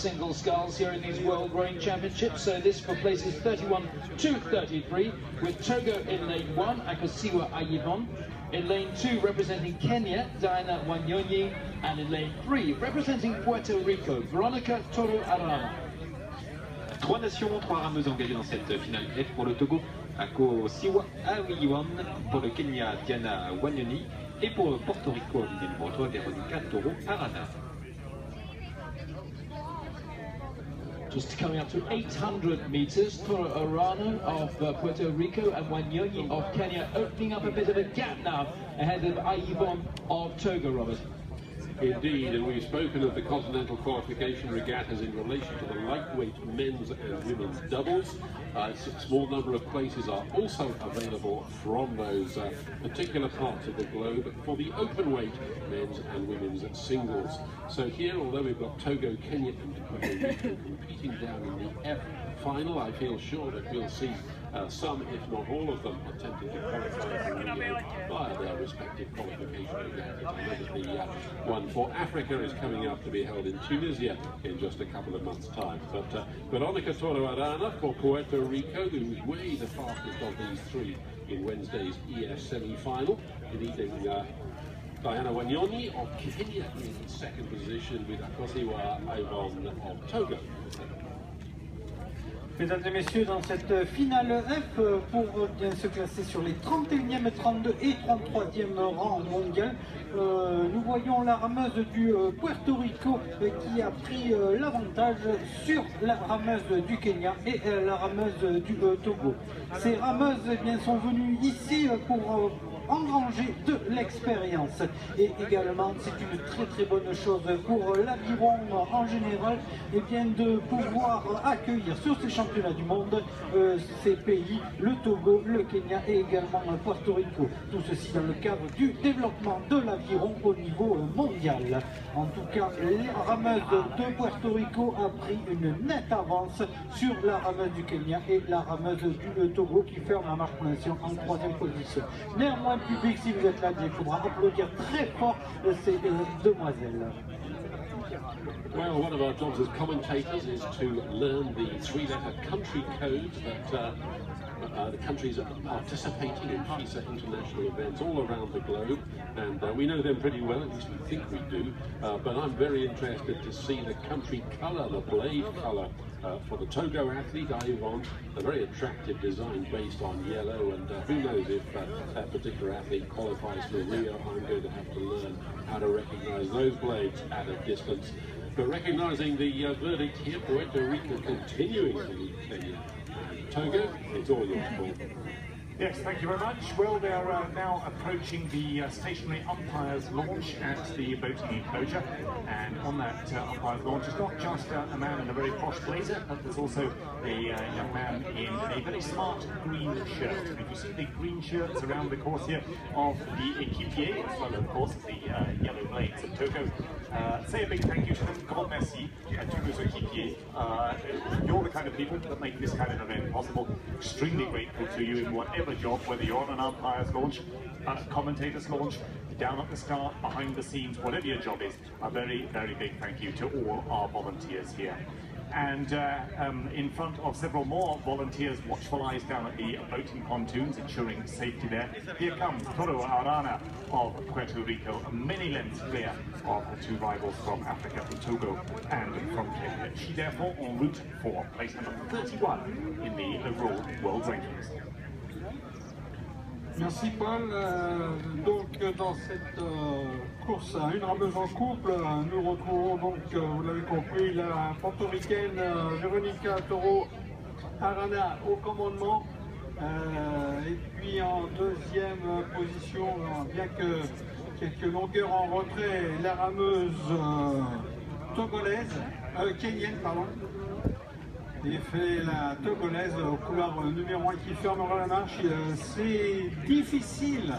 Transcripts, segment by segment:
single sculls here in these World Rowing Championships. So this for places 31 to 33, with Togo in lane 1, Akosiwa Ayivon. In lane 2, representing Kenya, Diana Wanyonyi. And in lane 3, representing Puerto Rico, Veronica Toro Arana. Trois nations, trois rameuses engagées dans cette finale F pour le Togo, Akosiwa Ayivon, pour le Kenya, Diana Wanyonyi, et pour Porto Rico, Olivier Breton, Veronica Toro Arana. Just coming up to 800 meters, Toro Arana of Puerto Rico and Wanyonyi of Kenya opening up a bit of a gap now ahead of Ayivon of Togo, Robert. Indeed, and we've spoken of the continental qualification regattas in relation to the lightweight men's and women's doubles. A small number of places are also available from those particular parts of the globe for the open weight men's and women's singles. So here, although we've got Togo, Kenya and Puerto Rico competing down in the F final, I feel sure that we'll see some, if not all of them, attempting to qualify for Rio via their respective qualification regattas. I know that the one for Africa is coming up to be held in Tunisia in just a couple of months' time. But Veronica Toro Arana for Puerto Rico, who's way the fastest of these three in Wednesday's EF semi-final, leading Diana Wanyonyi of Kenya in second position with Akosiwa Ayivon of Togo. Mesdames et messieurs, dans cette finale F, pour bien se classer sur les 31e, 32 et 33e rangs mondial, nous voyons la rameuse du Puerto Rico qui a pris l'avantage sur la rameuse du Kenya et la rameuse du Togo. Ces rameuses bien, sont venues ici pour engranger de l'expérience, et également c'est une très bonne chose pour l'aviron en général, et bien de pouvoir accueillir sur ces championnats du monde ces pays, le Togo, le Kenya et également Puerto Rico, tout ceci dans le cadre du développement de l'aviron au niveau mondial. En tout cas, la rameuse de Puerto Rico a pris une nette avance sur la rameuse du Kenya et la rameuse du Togo qui ferme la marche pour l'instant en 3e position. Néanmoins, public, si vous êtes là, il faudra applaudir très fort ces demoiselles. Well, one of our jobs as commentators is to learn the three-letter country codes that the countries are participating in FISA international events all around the globe, and we know them pretty well, at least we think we do, but I'm very interested to see the country colour, the blade colour for the Togo athlete, Ayivon, a very attractive design based on yellow, and who knows if that particular athlete qualifies for Rio. I'm going to have to learn how to recognise those blades at a distance. But recognising the verdict here, Puerto Rico continuing to lead Kenya. Togo, it's all yours, Paul. Yes, thank you very much. Well, they're now approaching the stationary umpires launch at the boating enclosure, and on that umpires launch is not just a man in a very posh blazer, but there's also a young man in a very smart green shirt. And if you see the green shirts around the course here of the équipier, as well, of course, the yellow blades of Togo, say a big thank you to them, grand merci à tous nos équipiers. You're the kind of people that make this kind of event possible. Extremely grateful to you in whatever job, whether you're on an umpire's launch, a commentator's launch, down at the start, behind the scenes, whatever your job is, a very big thank you to all our volunteers here. And in front of several more volunteers, watchful eyes down at the boating pontoons, ensuring safety there. Here comes Toro Arana of Puerto Rico, many lengths clear of the two rivals from Africa, from Togo and from Kenya. She therefore en route for place number 31 in the overall world rankings. Merci Paul. Donc dans cette course à une rameuse en couple, nous retrouvons donc, vous l'avez compris, la portoricaine Veronica Toro Arana au commandement. Et puis en deuxième position, bien que quelques longueurs en retrait, la rameuse togolaise, kenyenne pardon. Il fait la togolaise au couloir numéro 1 qui fermera la marche. C'est difficile,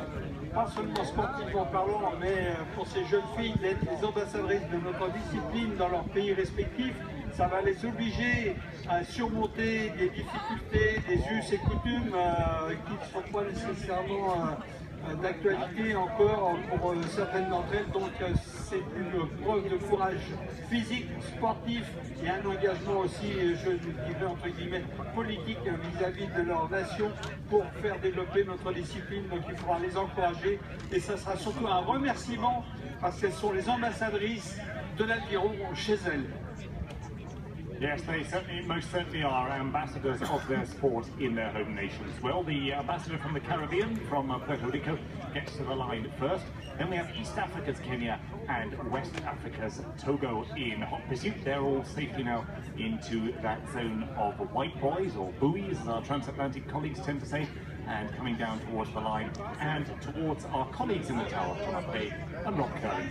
pas seulement sportivement parlant, mais pour ces jeunes filles d'être les ambassadrices de notre discipline dans leur pays respectifs. Ça va les obliger à surmonter des difficultés, des us et coutumes qui ne sont pas nécessairement d'actualité encore pour certaines d'entre elles. Donc c'est une preuve de courage physique, sportif et un engagement aussi, je dirais entre guillemets, politique vis-à-vis de leur nation pour faire développer notre discipline. Donc il faudra les encourager et ça sera surtout un remerciement parce qu'elles sont les ambassadrices de l'aviron chez elles. Yes, they most certainly are ambassadors of their sport in their home nations. Well, the ambassador from the Caribbean, from Puerto Rico, gets to the line first. Then we have East Africa's Kenya and West Africa's Togo in hot pursuit. They're all safely now into that zone of white boys, or buoys, as our transatlantic colleagues tend to say, and coming down towards the line and towards our colleagues in the tower, Thomas Bay and Rob Curran.